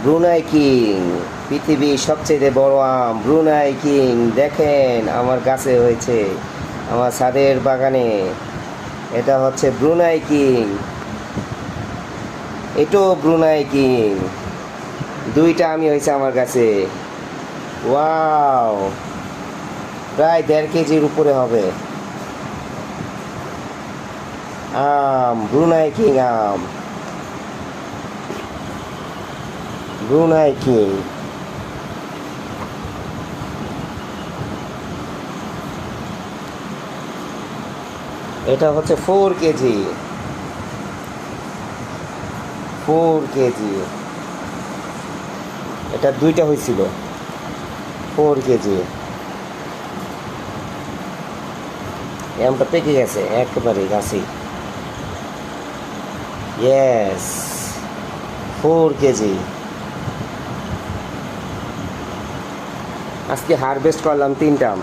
Brunei king, পৃথিবীর সবচেয়ে বড় আম ব্রুনাই কিং। দেখেন আমার গাছে হয়েছে, আমার ছাদের বাগানে। এটা হচ্ছে ব্রুনাই কিং, এটাও ব্রুনাই কিং। দুইটা আমি হয়েছে আমার কাছে। ওয়াও, প্রায় 1.5 কেজির উপরে হবে আম, ব্রুনাই কিং আম, ব্রুনাই কিং। এটা হচ্ছে 4 কেজি, 4 কেজি। এটা দুইটা হয়েছিল, 4 কেজি। আমটা পেকে গেছে একেবারে গাছে। Yes, 4 KG. আজকে হারভেস্ট করলাম 3টা আম।